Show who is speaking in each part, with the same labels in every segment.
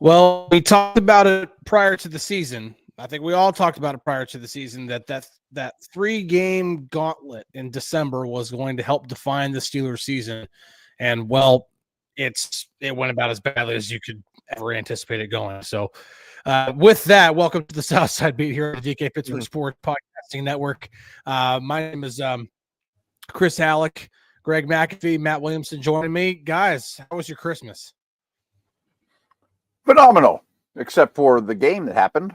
Speaker 1: Well, we talked about it prior to the season. I think we all talked about it prior to the season that three-game gauntlet in December was going to help define the Steelers season. And well, it went about as badly as you could ever anticipate it going. So with that, welcome to the Southside Beat here on the DK Pittsburgh Sports Podcasting Network. My name is Chris Halicke, Greg Macafee, Matt Williamson joining me. Guys, how was your Christmas?
Speaker 2: Phenomenal, except for the game that happened.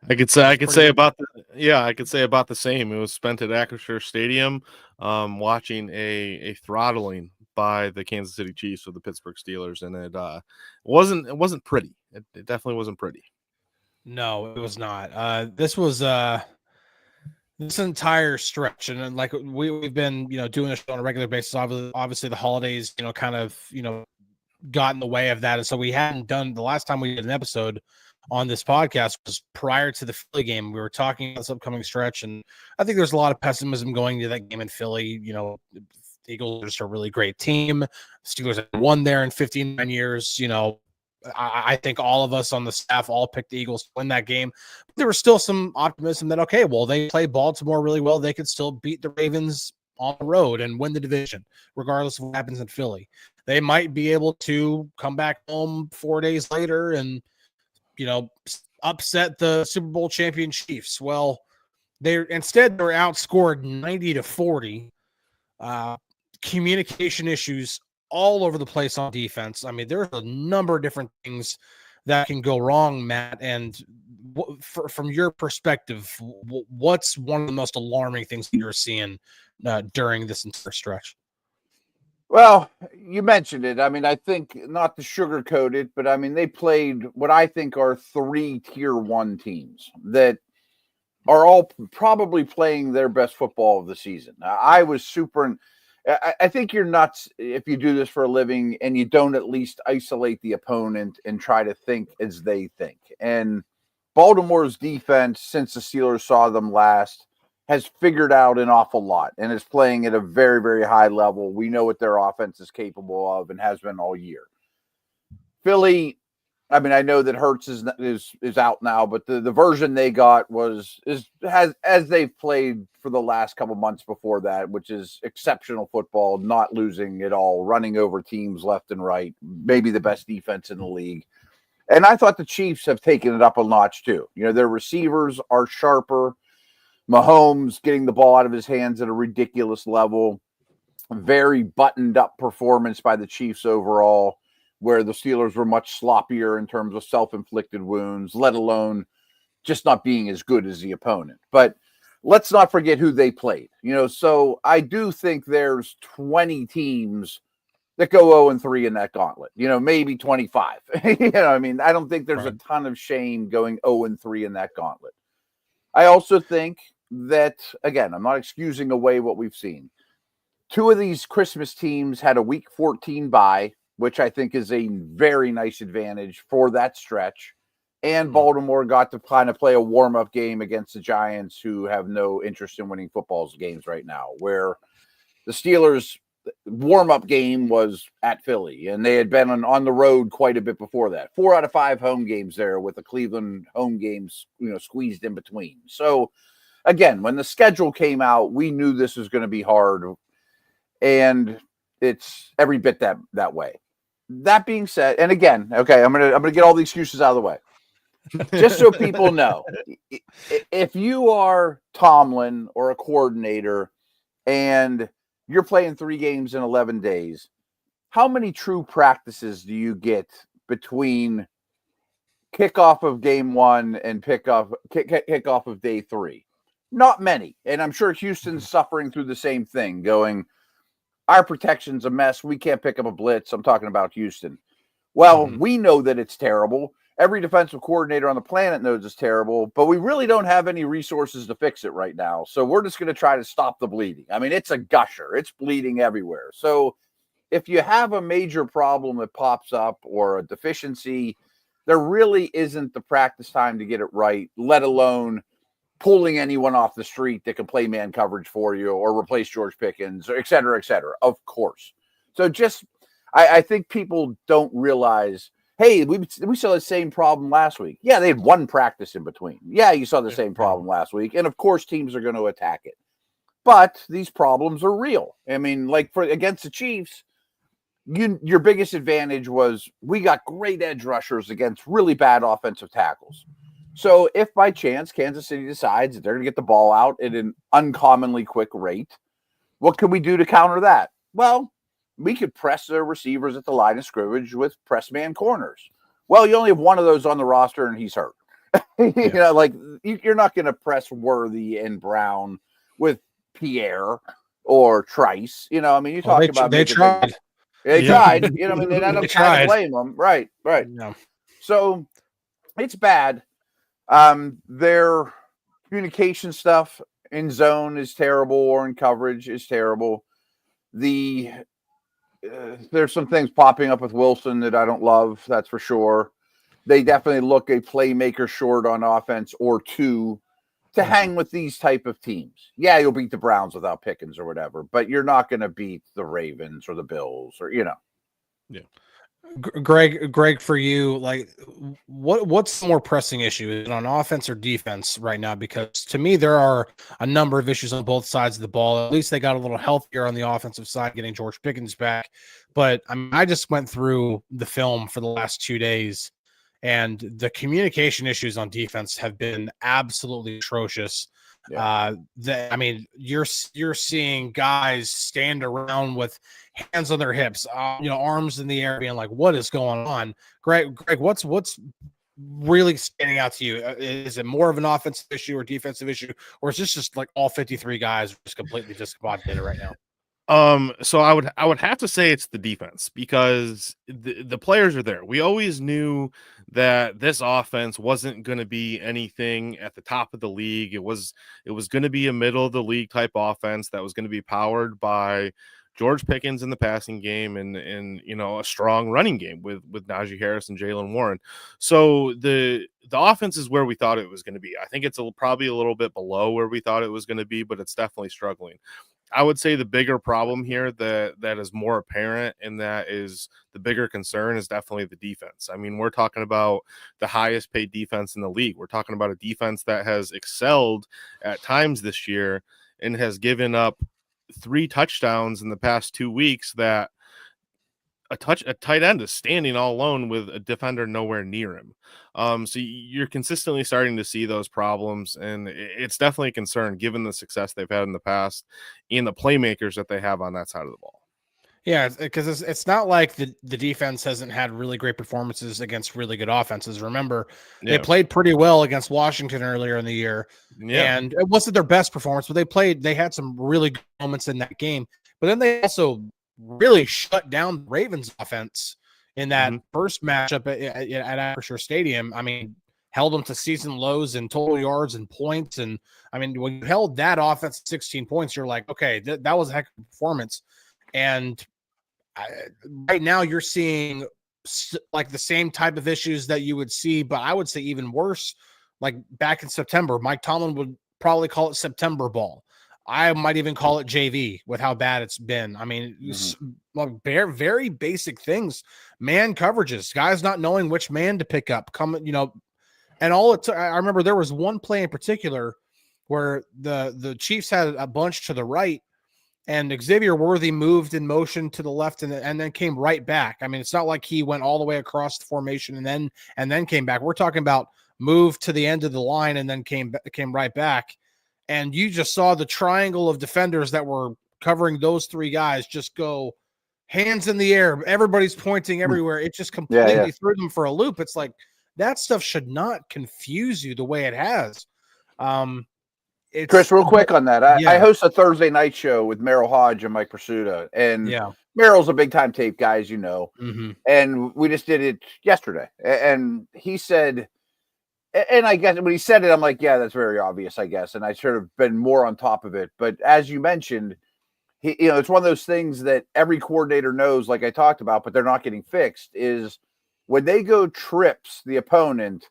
Speaker 3: I could say about the same. It was spent at Acrisure Stadium, watching a throttling by the Kansas City Chiefs with the Pittsburgh Steelers, and it wasn't pretty. It definitely wasn't pretty.
Speaker 1: No, it was not. This was this entire stretch, and then, like we've been doing this on a regular basis. Obviously the holidays kind of got in the way of that, and so we hadn't done the last time we did an episode on this podcast was prior to the Philly game. We were talking about this upcoming stretch, and I think there's a lot of pessimism going to that game in Philly. The Eagles are just a really great team. The Steelers have won there in 59 years. I think all of us on the staff all picked the Eagles to win that game. But there was still some optimism that, okay, well, they play Baltimore really well. They could still beat the Ravens on the road and win the division, regardless of what happens in Philly. They might be able to come back home 4 days later and, upset the Super Bowl champion Chiefs. Well, they're outscored 90-40. Communication issues all over the place on defense. I mean, there's a number of different things that can go wrong, Matt. And from your perspective, what's one of the most alarming things that you're seeing during this entire stretch?
Speaker 2: Well, you mentioned it. I mean, I think not to sugarcoat it, but I mean, they played what I think are 3 tier 1 teams that are all probably playing their best football of the season. I was super. I think you're nuts if you do this for a living and you don't at least isolate the opponent and try to think as they think. And Baltimore's defense, since the Steelers saw them last, has figured out an awful lot and is playing at a very, very high level. We know what their offense is capable of and has been all year. Philly, I mean, I know that Hurts is out now, but the version they got has as they've played for the last couple months before that, which is exceptional football, not losing at all, running over teams left and right, maybe the best defense in the league. And I thought the Chiefs have taken it up a notch too. Their receivers are sharper. Mahomes getting the ball out of his hands at a ridiculous level. Very buttoned up performance by the Chiefs overall, where the Steelers were much sloppier in terms of self-inflicted wounds, let alone just not being as good as the opponent. But let's not forget who they played. So I do think there's 20 teams that go 0-3 in that gauntlet. Maybe 25. I mean, I don't think there's a ton of shame going 0-3 in that gauntlet. I also think that, again, I'm not excusing away what we've seen. 2 of these Christmas teams had a week 14 bye, which I think is a very nice advantage for that stretch. And Baltimore got to kind of play a warm-up game against the Giants, who have no interest in winning football games right now, where the Steelers' warm-up game was at Philly, and they had been on the road quite a bit before that. 4 out of 5 home games there, with the Cleveland home games squeezed in between. So, again, when the schedule came out, we knew this was going to be hard, and it's every bit that way. That being said, and again, okay, I'm gonna get all the excuses out of the way, just so people know. If you are Tomlin or a coordinator, and you're playing 3 games in 11 days, how many true practices do you get between kickoff of game 1 and kickoff of day 3? Not many. And I'm sure Houston's suffering through the same thing, going, our protection's a mess. We can't pick up a blitz. I'm talking about Houston. Well, we know that it's terrible. Every defensive coordinator on the planet knows it's terrible, but we really don't have any resources to fix it right now. So we're just going to try to stop the bleeding. I mean, it's a gusher. It's bleeding everywhere. So if you have a major problem that pops up or a deficiency, there really isn't the practice time to get it right, let alone pulling anyone off the street that can play man coverage for you or replace George Pickens, or et cetera, of course. So I think people don't realize, hey, we saw the same problem last week. Yeah, they had one practice in between. Yeah, you saw the same problem last week. And of course, teams are going to attack it. But these problems are real. I mean, like against the Chiefs, your biggest advantage was we got great edge rushers against really bad offensive tackles. So if by chance Kansas City decides that they're going to get the ball out at an uncommonly quick rate, what can we do to counter that? Well, we could press their receivers at the line of scrimmage with press man corners. Well, you only have one of those on the roster and he's hurt. You know, like you're not going to press Worthy and Brown with Pierre or Trice. You know, I mean, you talk about
Speaker 1: they tried.
Speaker 2: They tried. You know, I mean, they ended up trying to blame them. Right.
Speaker 1: Yeah.
Speaker 2: So it's bad. Their communication stuff in zone is terrible, or in coverage is terrible. There's some things popping up with Wilson that I don't love. That's for sure. They definitely look a playmaker short on offense or two to hang with these type of teams. Yeah, you'll beat the Browns without Pickens or whatever, but you're not going to beat the Ravens or the Bills or, you know.
Speaker 1: Yeah. Greg, for you, like what's the more pressing issue? Is it on offense or defense right now? Because to me, there are a number of issues on both sides of the ball. At least they got a little healthier on the offensive side, getting George Pickens back. But I mean, I just went through the film for the last 2 days, and the communication issues on defense have been absolutely atrocious.
Speaker 2: Yeah.
Speaker 1: I mean, you're seeing guys stand around with hands on their hips, arms in the air, being like, "What is going on?" Greg, what's really standing out to you? Is it more of an offensive issue or defensive issue, or is this just like all 53 guys are just completely discombobulated right now?
Speaker 3: So I would have to say it's the defense, because the players are there. We always knew that this offense wasn't going to be anything at the top of the league. It was going to be a middle of the league type offense that was going to be powered by George Pickens in the passing game and a strong running game with Najee Harris and Jaylen Warren. So the offense is where we thought it was going to be. I think it's probably a little bit below where we thought it was going to be, but it's definitely struggling. I would say the bigger problem here that is more apparent, and that is the bigger concern, is definitely the defense. I mean, we're talking about the highest paid defense in the league. We're talking about a defense that has excelled at times this year and has given up 3 touchdowns in the past 2 weeks, that a tight end is standing all alone with a defender nowhere near him. So you're consistently starting to see those problems, and it's definitely a concern given the success they've had in the past and the playmakers that they have on that side of the ball.
Speaker 1: Yeah, because it's not like the defense hasn't had really great performances against really good offenses. Remember, they played pretty well against Washington earlier in the year, and it wasn't their best performance, but they had some really good moments in that game. But then they also really shut down the Ravens offense in that first matchup at Acrisure Stadium. I mean, held them to season lows in total yards and points. And I mean, when you held that offense 16 points, you're like, okay, that was a heck of a performance. And right now you're seeing like the same type of issues that you would see, but I would say even worse, like back in September. Mike Tomlin would probably call it September ball. I might even call it JV with how bad it's been. I mean, very, very basic things, man coverages, guys not knowing which man to pick up, and all it took. I remember there was one play in particular where the Chiefs had a bunch to the right, and Xavier Worthy moved in motion to the left and then came right back. I mean, it's not like he went all the way across the formation and then came back. We're talking about moved to the end of the line and then came right back. And you just saw the triangle of defenders that were covering those 3 guys just go hands in the air. Everybody's pointing everywhere. It just completely threw them for a loop. It's like that stuff should not confuse you the way it has.
Speaker 2: Chris, real quick on that. I host a Thursday night show with Merrill Hodge and Mike Pursuta. And Merrill's a big-time tape guy, as you know. And we just did it yesterday. And he said – and I guess when he said it, I'm like, yeah, that's very obvious, I guess. And I should have been more on top of it. But as you mentioned, it's one of those things that every coordinator knows, like I talked about, but they're not getting fixed, is when they go trips the opponent,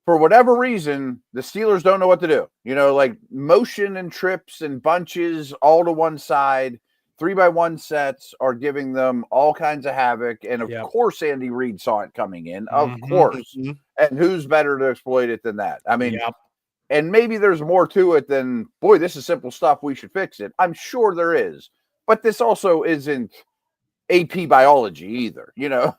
Speaker 2: for whatever reason, the Steelers don't know what to do. Like motion and trips and bunches all to one side. 3x1 sets are giving them all kinds of havoc. And of course, Andy Reid saw it coming in. Of course. And who's better to exploit it than that? I mean, and maybe there's more to it than, boy, this is simple stuff. We should fix it. I'm sure there is. But this also isn't AP biology either, you know?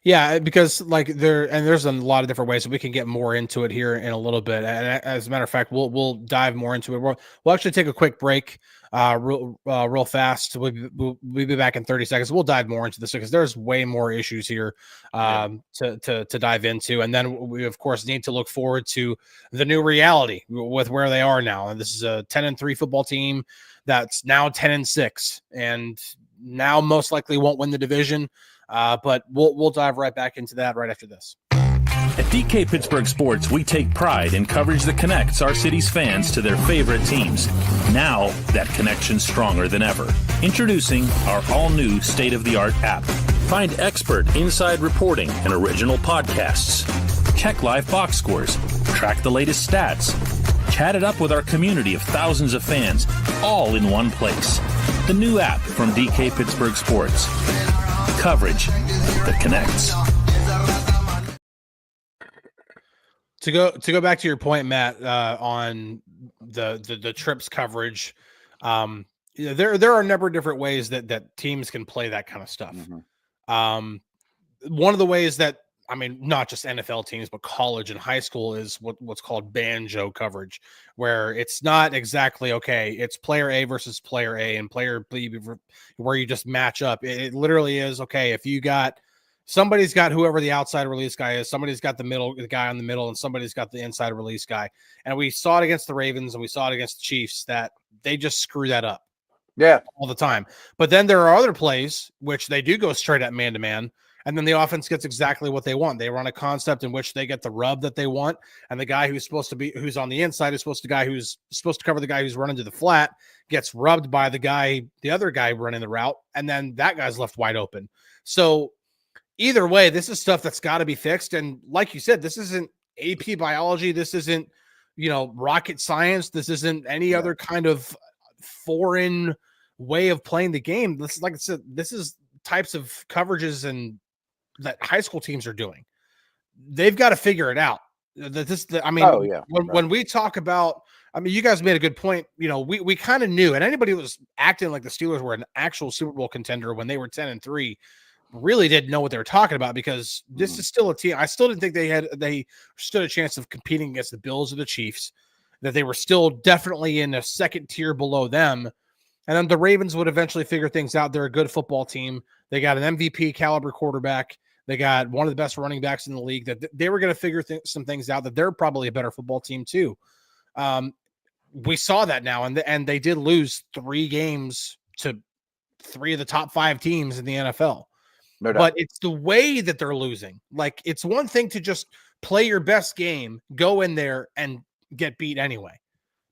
Speaker 1: Yeah, because like there's a lot of different ways that we can get more into it here in a little bit. And as a matter of fact, we'll dive more into it. We'll actually take a quick break, real fast. We'll be back in 30 seconds. We'll dive more into this because there's way more issues here to dive into. And then we of course need to look forward to the new reality with where they are now. And this is a 10-3 football team that's now 10-6, and now most likely won't win the division. But we'll dive right back into that right after this.
Speaker 4: At DK Pittsburgh Sports, we take pride in coverage that connects our city's fans to their favorite teams. Now, that connection's stronger than ever. Introducing our all-new state-of-the-art app. Find expert inside reporting and original podcasts. Check live box scores. Track the latest stats. Chat it up with our community of thousands of fans, all in one place. The new app from DK Pittsburgh Sports. Coverage that connects.
Speaker 1: To go back to your point, Matt, on the trips coverage, there are a number of different ways that teams can play that kind of stuff. One of the ways that, I mean, not just NFL teams, but college and high school is what's called banjo coverage, where it's not exactly, okay, it's player A versus player A and player B, where you just match up. It literally is, okay, if you got, somebody's got whoever the outside release guy is, somebody's got the guy on the middle, and somebody's got the inside release guy. And we saw it against the Ravens and we saw it against the Chiefs that they just screw that up.
Speaker 2: Yeah.
Speaker 1: All the time. But then there are other plays which they do go straight at man-to-man. And then the offense gets exactly what they want. They run a concept in which they get the rub that they want. And the guy who's on the inside is supposed to cover the guy who's running to the flat, gets rubbed by the other guy running the route. And then that guy's left wide open. So either way, this is stuff that's got to be fixed. And like you said, this isn't AP biology. This isn't, rocket science. This isn't any other kind of foreign way of playing the game. This, like I said, this is types of coverages and that high school teams are doing. They've got to figure it out. When we talk about, you guys made a good point. We kind of knew, and anybody who was acting like the Steelers were an actual Super Bowl contender when they were 10-3 really didn't know what they were talking about, because this is still a team. I still didn't think they stood a chance of competing against the Bills or the Chiefs, that they were still definitely in a second tier below them. And then the Ravens would eventually figure things out. They're a good football team. They got an MVP caliber quarterback. They got one of the best running backs in the league. That they were going to figure some things out, that they're probably a better football team too. We saw that now, and they did lose 3 games to 3 of the top 5 teams in the NFL. No doubt. But it's the way that they're losing. Like, it's one thing to just play your best game, go in there and get beat anyway.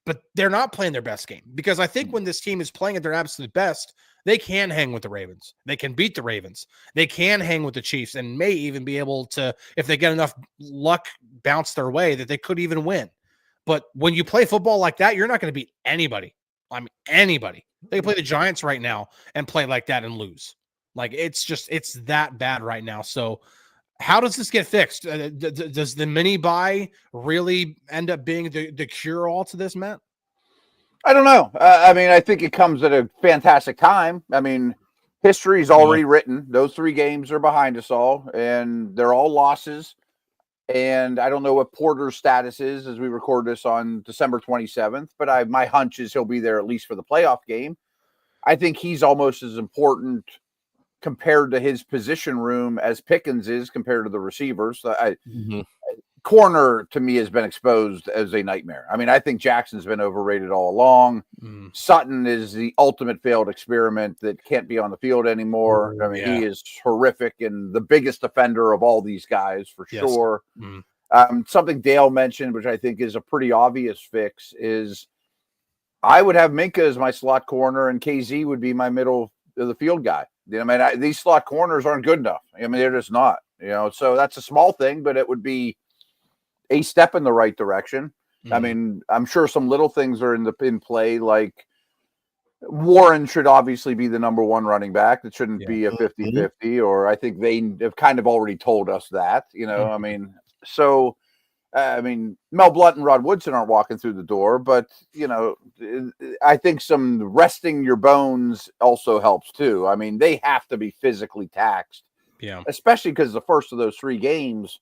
Speaker 1: But they're not playing their best game, because I think when this team is playing at their absolute best, they can hang with the Ravens. They can beat the Ravens. They can hang with the Chiefs, and may even be able to, if they get enough luck bounce their way, that they could even win. But when you play football like that, you're not going to beat anybody. Anybody. They can play the Giants right now and play like that and lose. Like, it's that bad right now. So how does this get fixed? Does the mini buy really end up being the cure-all to this, Matt?
Speaker 2: I don't know. I think it comes at a fantastic time. History's already written. Those 3 games are behind us all, and they're all losses. And I don't know what Porter's status is as we record this on December 27th, but my hunch is he'll be there at least for the playoff game. I think he's almost as important compared to his position room as Pickens is compared to the receivers. Corner to me has been exposed as a nightmare. I think Jackson's been overrated all along. Sutton is the ultimate failed experiment that can't be on the field anymore. He is horrific and the biggest offender of all these guys for sure. Something Dale mentioned, which I think is a pretty obvious fix, is I would have Minka as my slot corner and KZ would be my middle of the field guy. These slot corners aren't good enough. They're just not. So that's a small thing, but it would be a step in the right direction. I'm sure some little things are in play, like Warren should obviously be the number one running back. It shouldn't be a 50-50, or I think they have kind of already told us that, I mean, so, I mean, Mel Blount and Rod Woodson aren't walking through the door, but, I think some resting your bones also helps too. I mean, they have to be physically taxed.
Speaker 1: Yeah.
Speaker 2: Especially because the first of those 3 games,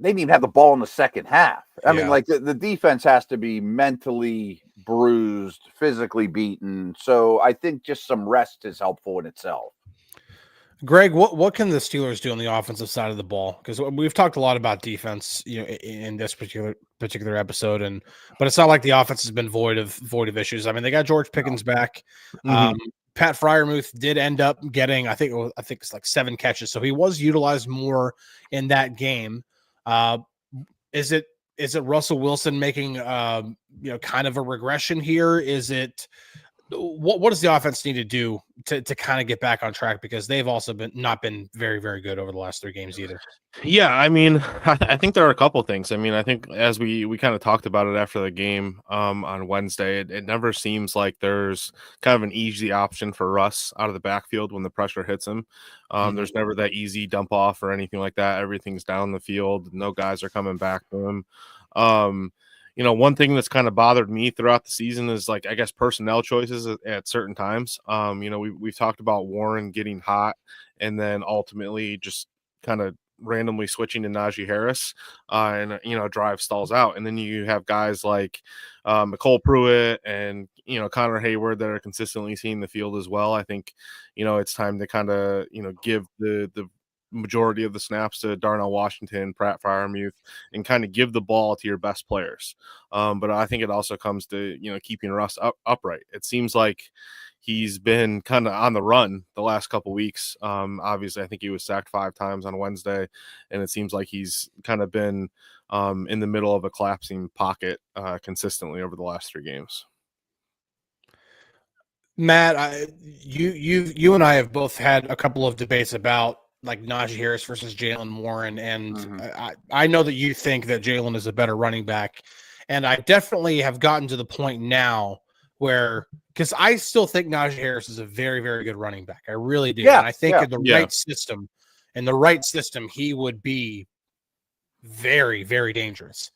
Speaker 2: they didn't even have the ball in the second half. I mean, like the defense has to be mentally bruised, physically beaten. So I think just some rest is helpful in itself.
Speaker 1: Greg, what can the Steelers do on the offensive side of the ball? Because we've talked a lot about defense, in this particular episode, but it's not like the offense has been void of issues. I mean, they got George Pickens back. Pat Freiermuth did end up getting, I think it's like 7 catches, so he was utilized more in that game. Is it Russell Wilson making kind of a regression here? Is it what does the offense need to do to kind of get back on track, because they've also not been very, very good over the last 3 games either?
Speaker 3: Yeah, I mean, I think there are a couple things. I mean, I think as we kind of talked about it after the game on Wednesday, it never seems like there's kind of an easy option for Russ out of the backfield when the pressure hits him. There's never that easy dump off or anything like that. Everything's down the field. No guys are coming back to him. One thing that's kind of bothered me throughout the season is, like, I guess, personnel choices at certain times. We've talked about Warren getting hot and then ultimately just kind of randomly switching to Najee Harris, and drive stalls out. And then you have guys like McCole Pruitt and Connor Hayward that are consistently seeing the field as well. I think it's time to kind of give the majority of the snaps to Darnell Washington, Pratt Freiermuth, and kind of give the ball to your best players. But I think it also comes to keeping Russ upright. It seems like he's been kind of on the run the last couple weeks. Obviously, I think he was sacked 5 times on Wednesday, and it seems like he's kind of been in the middle of a collapsing pocket consistently over the last 3 games.
Speaker 1: Matt, you and I have both had a couple of debates about, like, Najee Harris versus Jalen Warren, and I know that you think that Jalen is a better running back, and I definitely have gotten to the point now where, because I still think Najee Harris is a very, very good running back. I really do. And I think in the right system, he would be very, very dangerous.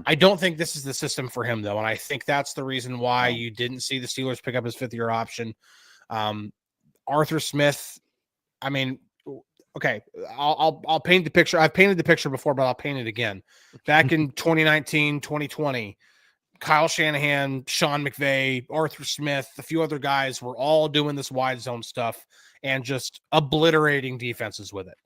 Speaker 1: I don't think this is the system for him, though, and I think that's the reason why you didn't see the Steelers pick up his 5th-year option. Arthur Smith, I mean, okay, I'll paint the picture. I've painted the picture before, but I'll paint it again. Back in 2019, 2020, Kyle Shanahan, Sean McVay, Arthur Smith, a few other guys were all doing this wide zone stuff and just obliterating defenses with it.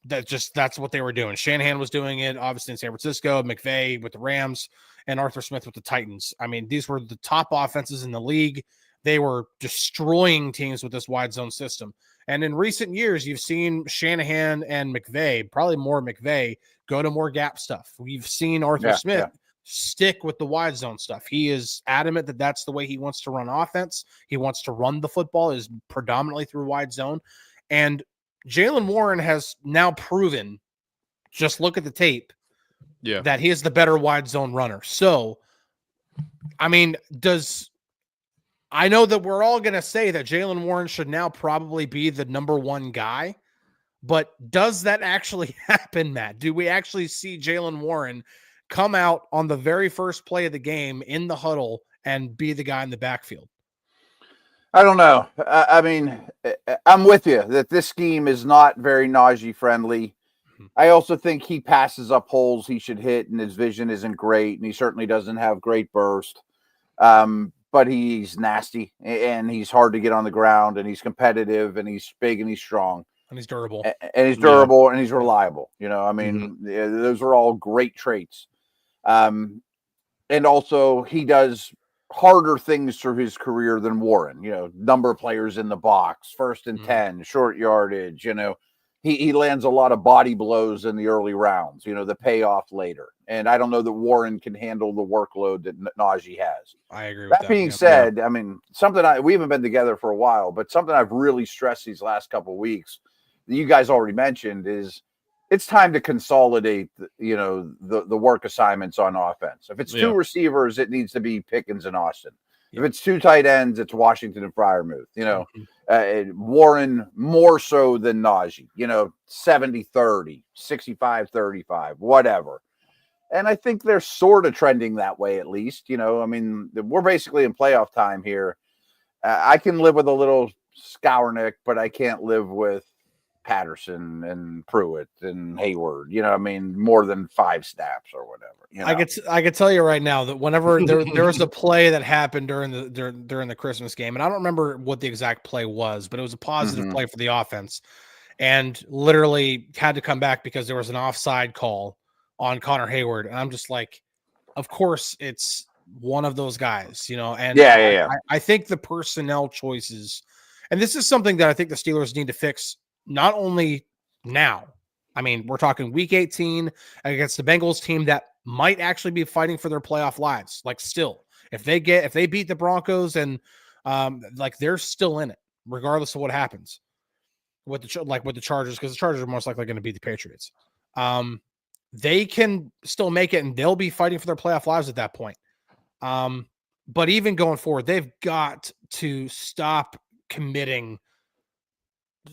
Speaker 1: That's what they were doing. Shanahan was doing it, obviously, in San Francisco, McVay with the Rams, and Arthur Smith with the Titans. I mean, these were the top offenses in the league. They were destroying teams with this wide zone system. And in recent years, you've seen Shanahan and McVay, probably more McVay, go to more gap stuff. We've seen Arthur Smith stick with the wide zone stuff. He is adamant that that's the way he wants to run offense. He wants to run the football is predominantly through wide zone. And Jalen Warren has now proven, just look at the tape, that he is the better wide zone runner. So, I mean, I know that we're all going to say that Jalen Warren should now probably be the number 1 guy, but does that actually happen, Matt? Do we actually see Jalen Warren come out on the very first play of the game in the huddle and be the guy in the backfield?
Speaker 2: I don't know. I mean, I'm with you that this scheme is not very Najee friendly. I also think he passes up holes he should hit, and his vision isn't great, and he certainly doesn't have great burst. But he's nasty, and he's hard to get on the ground, and he's competitive, and he's big, and he's strong.
Speaker 1: And he's durable.
Speaker 2: And he's durable, and he's reliable. I mean, those are all great traits. And also, he does harder things through his career than Warren. Number of players in the box, 1st and 10, short yardage. He lands a lot of body blows in the early rounds, the payoff later. And I don't know that Warren can handle the workload that Najee has.
Speaker 1: I agree with that.
Speaker 2: That being said, I mean, we haven't been together for a while, but something I've really stressed these last couple of weeks that you guys already mentioned is it's time to consolidate, the work assignments on offense. If it's 2 receivers, it needs to be Pickens and Austin. If it's two tight ends, it's Washington and Freiermuth. Warren more so than Najee. 70-30, 65-35, whatever. And I think they're sort of trending that way, at least. We're basically in playoff time here. I can live with a little Skournick, but I can't live with Patterson and Pruitt and Hayward. More than 5 snaps or whatever.
Speaker 1: I could tell you right now that whenever there was a play that happened during the Christmas game, and I don't remember what the exact play was, but it was a positive play for the offense, and literally had to come back because there was an offside call on Connor Hayward, and I'm just like, of course it's one of those guys, and I think the personnel choices, and this is something that I think the Steelers need to fix, not only now. I mean, we're talking week 18 against the Bengals team that might actually be fighting for their playoff lives. Like, still, if they beat the Broncos and they're still in it, regardless of what happens with the Chargers, because the Chargers are most likely going to beat the Patriots. They can still make it, and they'll be fighting for their playoff lives at that point. But even going forward, they've got to stop committing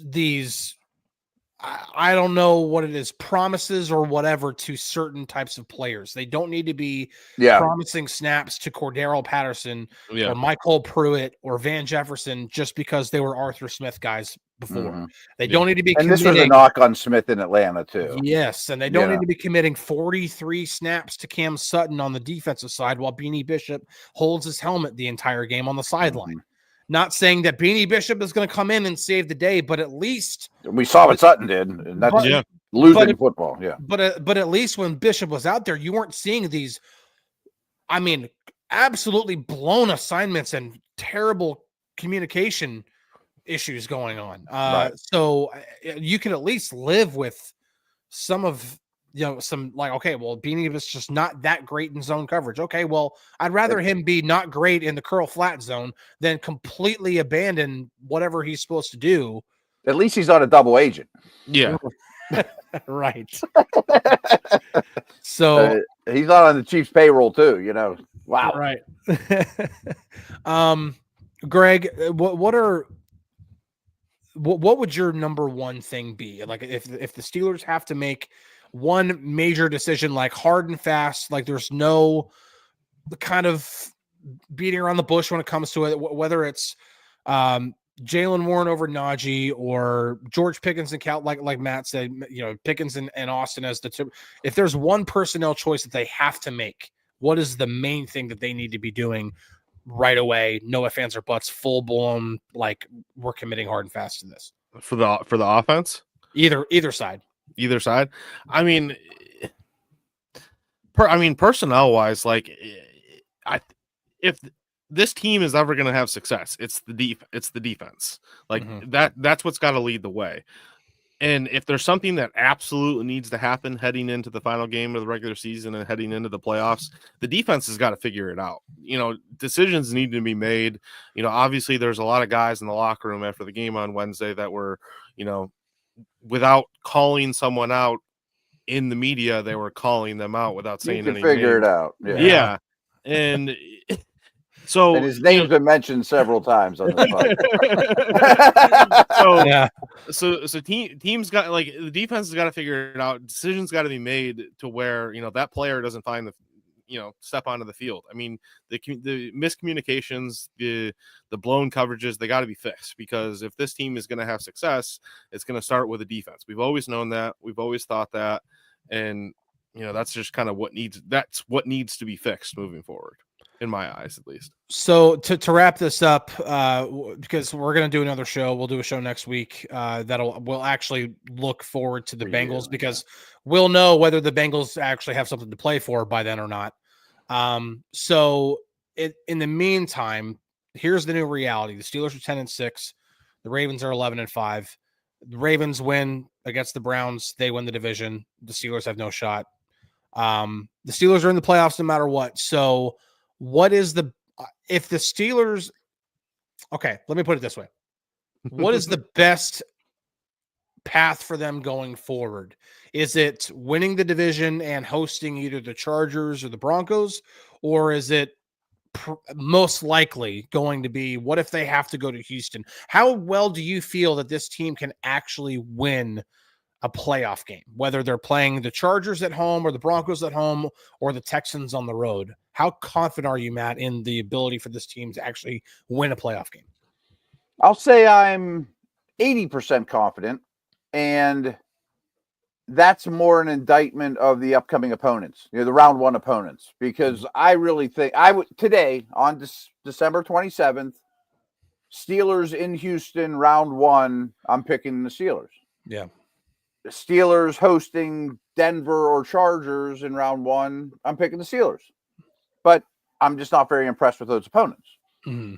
Speaker 1: these, I don't know what it is, promises or whatever to certain types of players. They don't need to be promising snaps to Cordero Patterson or Michael Pruitt or Van Jefferson just because they were Arthur Smith guys before. They don't need to be
Speaker 2: committing. And this was a knock on Smith in Atlanta too.
Speaker 1: Yes, and they don't need to be committing 43 snaps to Cam Sutton on the defensive side while Beanie Bishop holds his helmet the entire game on the sideline. Not saying that Beanie Bishop is going to come in and save the day, but at least
Speaker 2: we saw what Sutton did, and that's losing football. Yeah,
Speaker 1: but at least when Bishop was out there, you weren't seeing these, I mean, absolutely blown assignments and terrible communication issues going on. So you can at least live with some of, some like, okay, well, Beanie was just not that great in zone coverage. Okay, well, I'd rather him be not great in the curl flat zone than completely abandon whatever he's supposed to do.
Speaker 2: At least he's not a double agent.
Speaker 3: Yeah.
Speaker 1: Right. So
Speaker 2: he's not on the Chiefs payroll too, Wow.
Speaker 1: Right. Greg, what would your number one thing be? Like if the Steelers have to make one major decision, like hard and fast, like there's no kind of beating around the bush when it comes to it, whether it's Jaylen Warren over Najee or George Pickens and Cal, like Matt said, Pickens and Austin as the two. If there's one personnel choice that they have to make, what is the main thing that they need to be doing right away? No ifs, ands, or buts, full blown, like we're committing hard and fast to this
Speaker 3: for the offense.
Speaker 1: Either side.
Speaker 3: Either side. I mean, personnel wise, like, if this team is ever going to have success, it's the defense. Like that's what's got to lead the way. And if there's something that absolutely needs to happen heading into the final game of the regular season and heading into the playoffs, the defense has got to figure it out. Decisions need to be made. Obviously there's a lot of guys in the locker room after the game on Wednesday that were, without calling someone out in the media, they were calling them out without saying anything.
Speaker 2: Figure it out.
Speaker 3: Yeah. And so
Speaker 2: his name's been mentioned several times on this
Speaker 3: podcast. So teams got, like, the defense has got to figure it out. Decisions got to be made to where, that player doesn't find the, step onto the field. I mean, the miscommunications, the blown coverages, they got to be fixed, because if this team is going to have success, it's going to start with the defense. We've always known that. We've always thought that. And, that's just kind of what needs to be fixed moving forward, in my eyes, at least.
Speaker 1: So to wrap this up, because we're going to do another show, we'll do a show next week we'll actually look forward to the Bengals, because we'll know whether the Bengals actually have something to play for by then or not. So in the meantime, here's the new reality. The Steelers are 10-6. The Ravens are 11-5. The Ravens win against the Browns. They win the division. The Steelers have no shot. The Steelers are in the playoffs no matter what. So what is if the Steelers, okay, let me put it this way. What is the best path for them going forward? Is it winning the division and hosting either the Chargers or the Broncos, or is it most likely going to be? What if they have to go to Houston? How well do you feel that this team can actually win a playoff game, whether they're playing the Chargers at home or the Broncos at home or the Texans on the road? How confident are you, Matt, in the ability for this team to actually win a playoff game?
Speaker 2: I'll say I'm 80% confident, and that's more an indictment of the upcoming opponents, the round one opponents, because I really think today on December 27th, Steelers in Houston, round one, I'm picking the Steelers.
Speaker 1: Yeah.
Speaker 2: The Steelers hosting Denver or Chargers in round one, I'm picking the Steelers. But I'm just not very impressed with those opponents.
Speaker 1: Mm-hmm.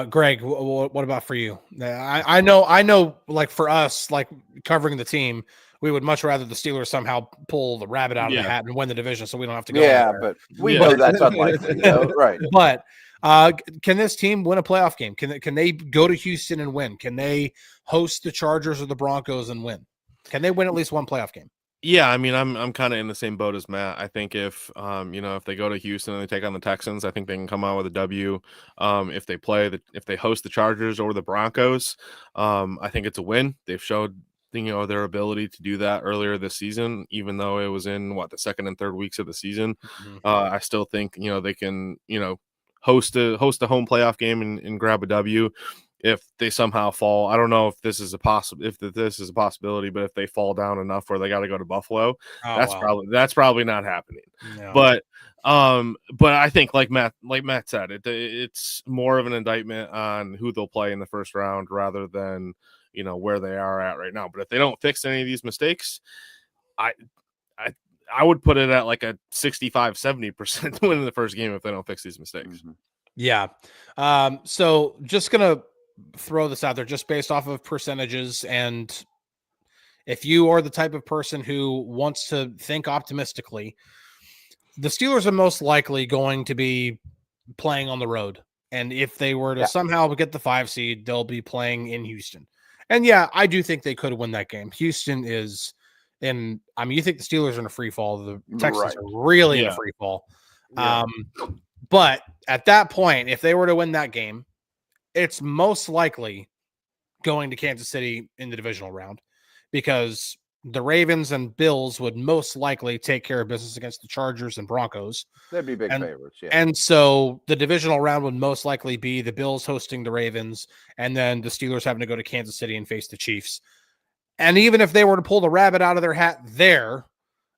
Speaker 2: Greg,
Speaker 1: what about for you? I know, like for us, like covering the team, we would much rather the Steelers somehow pull the rabbit out of the hat and win the division, so we don't have to go.
Speaker 2: Yeah, but we know that's unlikely, right?
Speaker 1: But can this team win a playoff game? Can they go to Houston and win? Can they host the Chargers or the Broncos and win? Can they win at least one playoff game?
Speaker 3: Yeah, I mean, I'm kind of in the same boat as Matt. I think if if they go to Houston and they take on the Texans, I think they can come out with a W. If they host the Chargers or the Broncos, I think it's a win. They've showed their ability to do that earlier this season, even though it was in the second and third weeks of the season.
Speaker 1: Mm-hmm.
Speaker 3: I still think they can host a home playoff game and grab a W. If they somehow fall, I don't know if this is a possibility, but if they fall down enough where they got to go to Buffalo, that's probably not happening. No. But I think like Matt said, it's more of an indictment on who they'll play in the first round rather than where they are at right now. But if they don't fix any of these mistakes, I would put it at like a 65-70% win in the first game if they don't fix these mistakes.
Speaker 2: Mm-hmm.
Speaker 1: Yeah. So just gonna throw this out there just based off of percentages, and if you are the type of person who wants to think optimistically, the Steelers are most likely going to be playing on the road, and if they were to somehow get the 5 seed, they'll be playing in Houston. And I do think they could win that game. Houston is you think the Steelers are in a free fall, the Texans are really in a free fall. But at that point, if they were to win that game, it's most likely going to Kansas City in the divisional round, because the Ravens and Bills would most likely take care of business against the Chargers and Broncos.
Speaker 2: They'd be big favorites, yeah.
Speaker 1: And so the divisional round would most likely be the Bills hosting the Ravens, and then the Steelers having to go to Kansas City and face the Chiefs. And even if they were to pull the rabbit out of their hat there,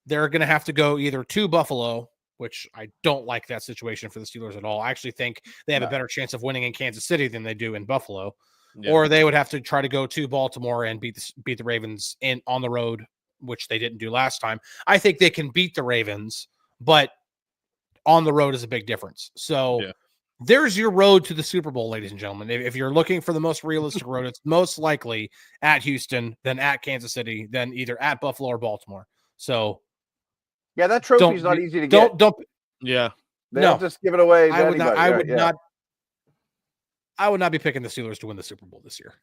Speaker 1: they're going to have to go either to Buffalo, which I don't like that situation for the Steelers at all. I actually think they have a better chance of winning in Kansas City than they do in Buffalo. Yeah. Or they would have to try to go to Baltimore and beat the Ravens on the road, which they didn't do last time. I think they can beat the Ravens, but on the road is a big difference. So there's your road to the Super Bowl, ladies and gentlemen. If you're looking for the most realistic road, it's most likely at Houston, then at Kansas City, then either at Buffalo or Baltimore. So
Speaker 2: yeah, that trophy's not easy to get.
Speaker 3: They
Speaker 2: don't just give it away to anybody.
Speaker 1: I would not be picking the Steelers to win the Super Bowl this year.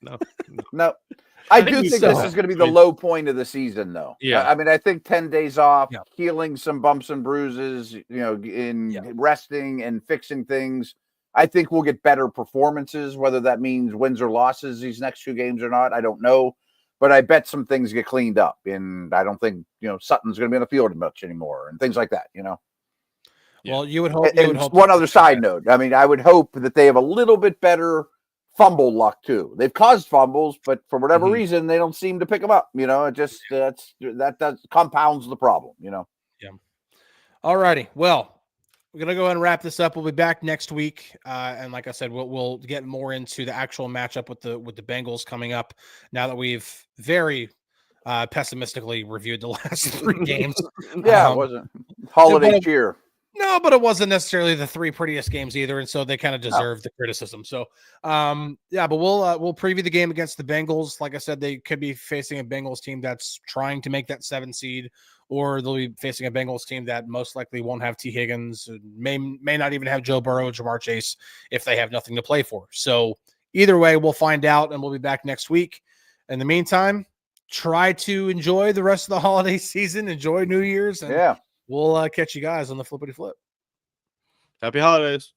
Speaker 2: No. I do think this is going to be the low point of the season, though.
Speaker 3: Yeah.
Speaker 2: I mean, I think 10 days off, healing some bumps and bruises, in resting and fixing things. I think we'll get better performances, whether that means wins or losses these next 2 games or not. I don't know. But I bet some things get cleaned up, and I don't think Sutton's going to be on the field much anymore, and things like that.
Speaker 1: Well, you would hope.
Speaker 2: One other side note: I mean, I would hope that they have a little bit better fumble luck too. They've caused fumbles, but for whatever reason, they don't seem to pick them up. It just that compounds the problem.
Speaker 1: Yeah. All righty. Well, we're gonna go ahead and wrap this up. We'll be back next week, and like I said, we'll get more into the actual matchup with the Bengals coming up. Now that we've very pessimistically reviewed the last 3 games,
Speaker 2: it wasn't holiday cheer.
Speaker 1: No, but it wasn't necessarily the 3 prettiest games either, and so they kind of deserve the criticism. So, but we'll preview the game against the Bengals. Like I said, they could be facing a Bengals team that's trying to make that 7 seed. Or they'll be facing a Bengals team that most likely won't have T. Higgins, may not even have Joe Burrow, Jamar Chase, if they have nothing to play for. So either way, we'll find out, and we'll be back next week. In the meantime, try to enjoy the rest of the holiday season, enjoy New Year's, and we'll catch you guys on the Flippity Flip.
Speaker 3: Happy holidays.